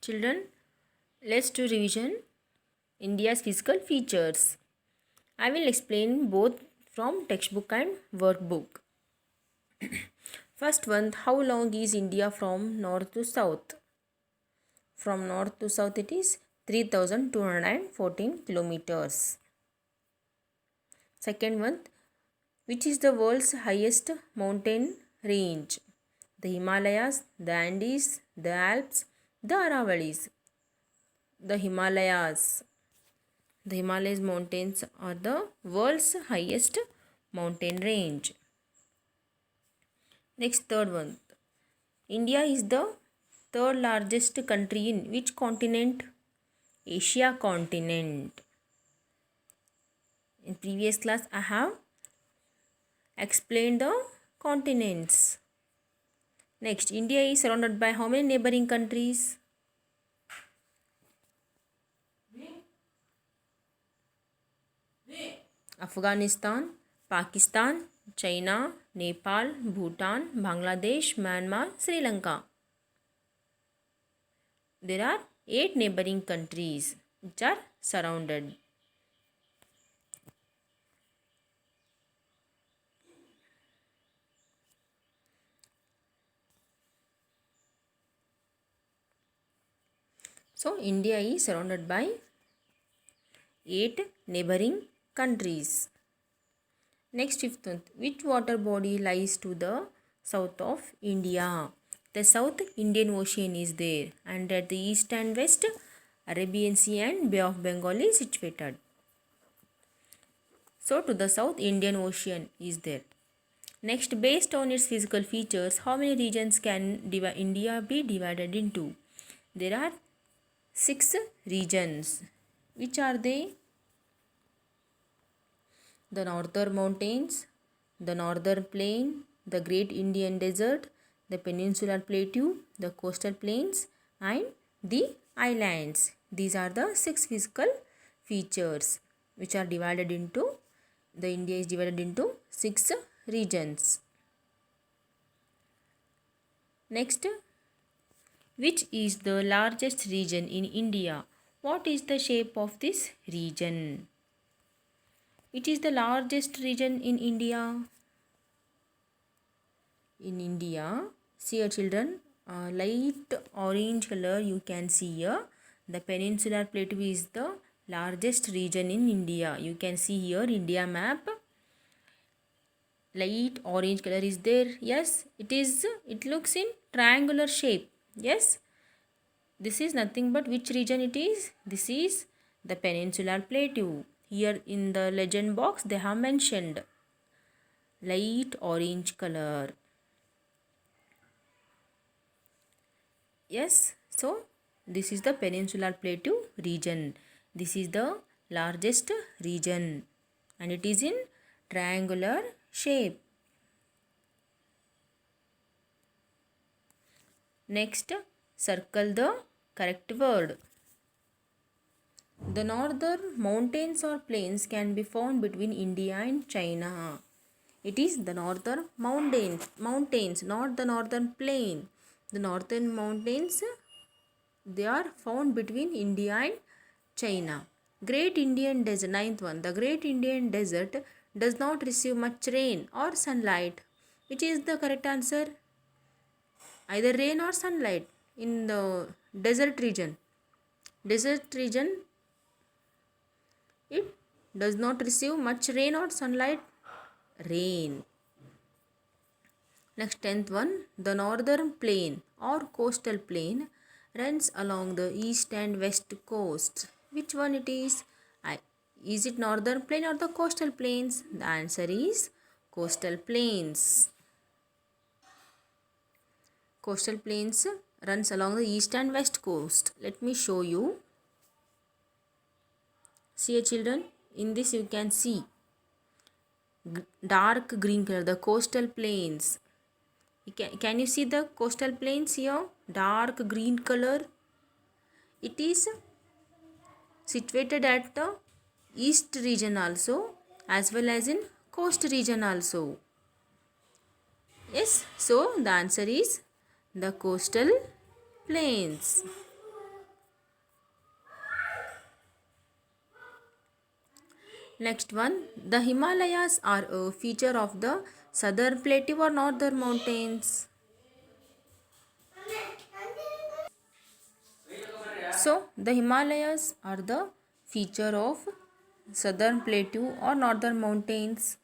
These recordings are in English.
Children, let's do revision India's physical features. I will explain both from textbook and workbook. First one, how long is India from north to south? From north to south it is 3214 kilometers. Second one, which is the world's highest mountain range? The Himalayas, the Andes, the Alps, the Aravalis. The Himalayas. The Himalayas mountains are the world's highest mountain range. Next, third one. India is the third largest country in which continent? Asia continent. In previous class, I have explained the continents. Next, India is surrounded by how many neighboring countries? Afghanistan, Pakistan, China, Nepal, Bhutan, Bangladesh, Myanmar, Sri Lanka. There are 8 neighboring countries which are surrounded. So, India is surrounded by 8 neighboring countries. Next, fifth one, which water body lies to the south of India? The South Indian Ocean is there, and at the east and west, Arabian Sea and Bay of Bengal is situated. So, to the south, Indian Ocean is there. Next, based on its physical features, how many regions can India be divided into? There are 6 regions. Which are they? The northern mountains, the northern plain, the great Indian desert, the peninsular plateau, the coastal plains, and the islands. These are the 6 physical features which are divided into, the India is divided into 6 regions. Next, which is the largest region in India? What is the shape of this region? It is the largest region in India. In India, see here children, light orange color you can see here. The peninsular plateau is the largest region in India. You can see here India map. Light orange color is there. Yes, it is. It looks in triangular shape. Yes. This is nothing but which region it is? This is the peninsular plateau. Here in the legend box they have mentioned light orange color. Yes, so this is the peninsular plateau region. This is the largest region and it is in triangular shape. Next, circle the correct word. The northern mountains or plains can be found between India and China. It is the northern mountains, not the northern plain. The northern mountains, they are found between India and China. Great Indian Desert, ninth one. The Great Indian Desert does not receive much rain or sunlight. Which is the correct answer? Either rain or sunlight in the desert region. Desert region, it does not receive much rain or sunlight. Rain. Next, 10th one. The northern plain or coastal plain runs along the east and west coast. Which one it is? Is it northern plain or the coastal plains? The answer is coastal plains. Coastal plains runs along the east and west coast. Let me show you. See children, in this you can see dark green color, the coastal plains. Can you see the coastal plains here? Dark green color. It is situated at the east region also as well as in coast region also. Yes, so the answer is the coastal plains. Next one, the Himalayas are a feature of the southern plateau or northern mountains. So the Himalayas are the feature of southern plateau or northern mountains.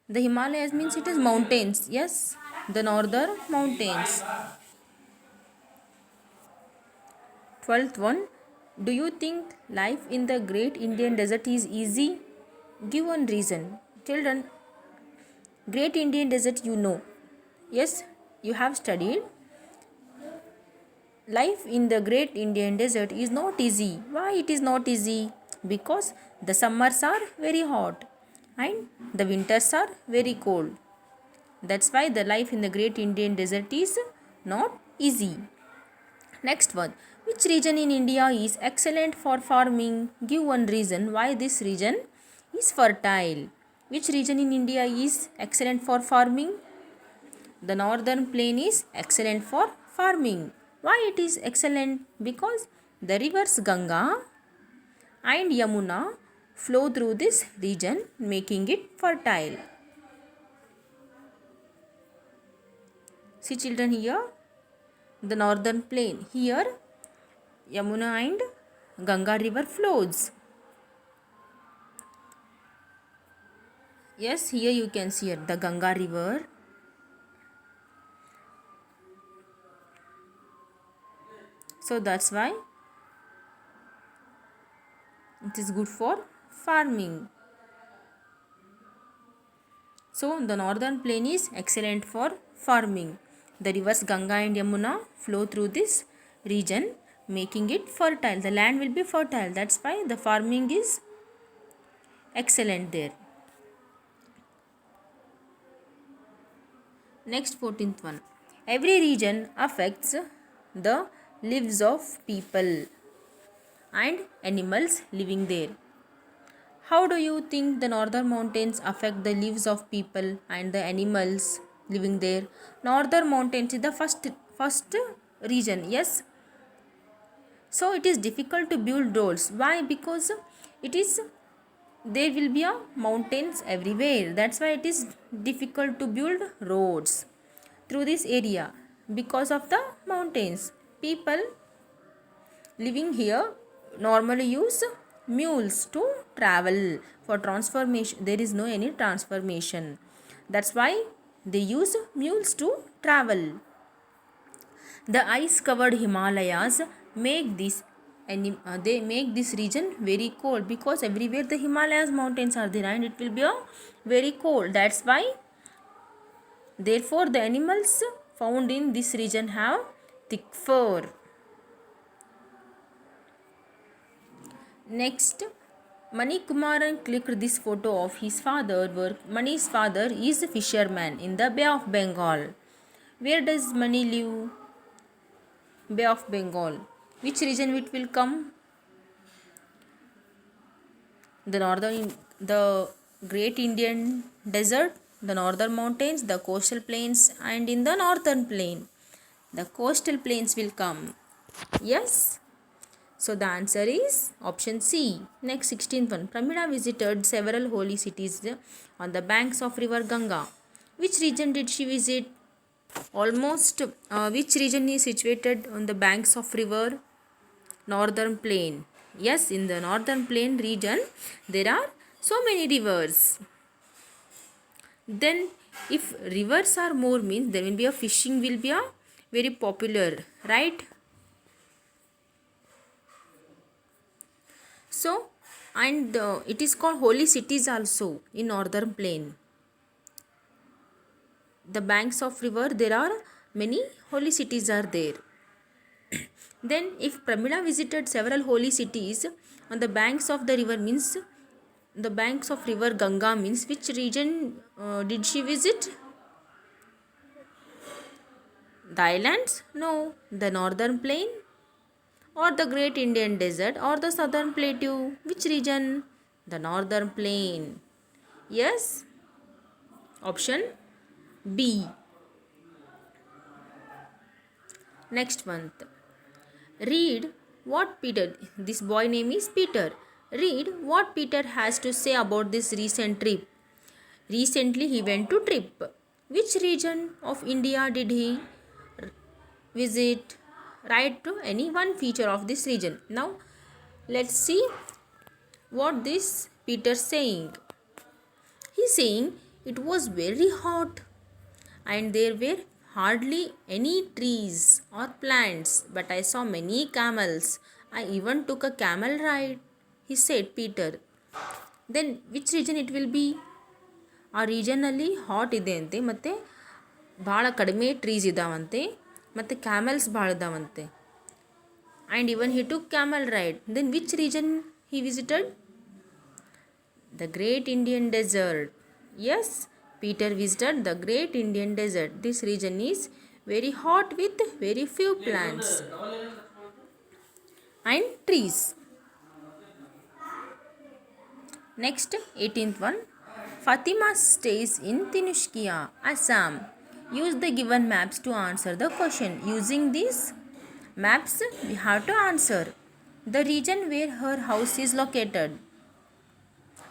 The Himalayas means it is mountains. Yes, the northern mountains. 12th one, do you think life in the great Indian desert is easy? Give one reason. Children, great Indian desert you know. Yes, you have studied. Life in the great Indian desert is not easy. Why it is not easy? Because the summers are very hot and the winters are very cold. That's why the life in the great Indian desert is not easy. Next one. Which region in India is excellent for farming? Give one reason why this region is fertile. Which region in India is excellent for farming? The northern plain is excellent for farming. Why it is excellent? Because the rivers Ganga and Yamuna flow through this region, making it fertile. See children, here the northern plain. Here Yamuna and Ganga river flows. Yes, here you can see the Ganga river. So that's why it is good for farming. So the northern plain is excellent for farming. The rivers Ganga and Yamuna flow through this region, making it fertile. The land will be fertile. That's why the farming is excellent there. Next 14th one. Every region affects the lives of people and animals living there. How do you think the northern mountains affect the lives of people and the animals living there? Northern mountains is the first region. Yes. So it is difficult to build roads. Why? Because it is there will be a mountains everywhere. That's why it is difficult to build roads through this area because of the mountains. People living here normally use mules to travel for transformation. There is no any transformation. That's why they use mules to travel. The ice covered Himalayas make they make this region very cold because everywhere the Himalayas mountains are there and it will be a very cold. That's why therefore the animals found in this region have thick fur. Next, Mani Kumaran clicked this photo of his father where Mani's father is a fisherman in the Bay of Bengal. Where does Mani live? Bay of Bengal. Which region it will come? The Great Indian Desert, the northern mountains, the coastal plains, and in the northern plain. The coastal plains will come. Yes. So the answer is option C. Next 16th one. Pramila visited several holy cities on the banks of river Ganga. Which region did she visit? Which region is situated on the banks of river? Northern plain. Yes, in the northern plain region there are so many rivers. Then if rivers are more means there will be a fishing will be a very popular, right? So and it is called holy cities also in northern plain. The banks of river there are many holy cities are there. Then if Pramila visited several holy cities on the banks of the river means the banks of river Ganga means which region did she visit? The islands? No. The northern plain or the great Indian desert or the southern plateau? Which region? The northern plain. Yes. Option B. Next one. Read what Peter. This boy name is Peter. Read what Peter has to say about this recent trip. Recently he went to trip. Which region of India did he visit? Write to any one feature of this region. Now let's see what this Peter saying. He's saying it was very hot and there were hardly any trees or plants, but I saw many camels. I even took a camel ride, he said Peter. Then which region it will be? ಆ ರೀಜನಲ್ಲಿ hot ಇದೆ ಅಂತೆ, ಮತ್ತು ಭಾಳ ಕಡಿಮೆ trees ಇದ್ದಾವಂತೆ, ಮತ್ತು camels ಭಾಳ ಇದ್ದಾವಂತೆ. And even he took camel ride. Then which region he visited? The Great Indian Desert. Yes, Peter visited the Great Indian Desert. This region is very hot with very few plants and trees. Next, 18th one. Fatima stays in Tinushkia, Assam. Use the given maps to answer the question. Using these maps, we have to answer the region where her house is located.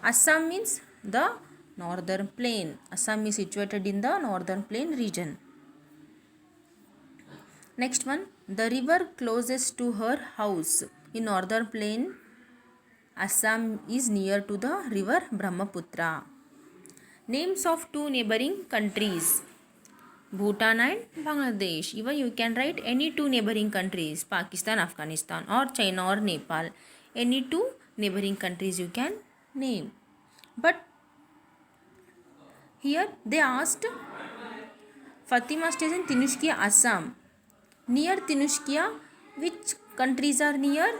Assam means the northern plain. Assam is situated in the northern plain region. Next one, the river closest to her house in northern plain Assam is near to the river Brahmaputra. Names of two neighboring countries, Bhutan and Bangladesh. Even you can write any two neighboring countries, Pakistan, Afghanistan, or China or Nepal. Any two neighboring countries you can name. But here they asked, Fatima stays in Tinushkia, Assam. Near Tinushkia, which countries are near?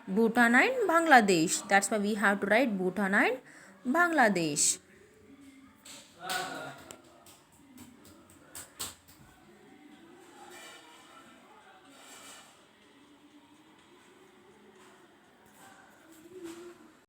Bhutan and Bangladesh. That's why we have to write Bhutan and Bangladesh.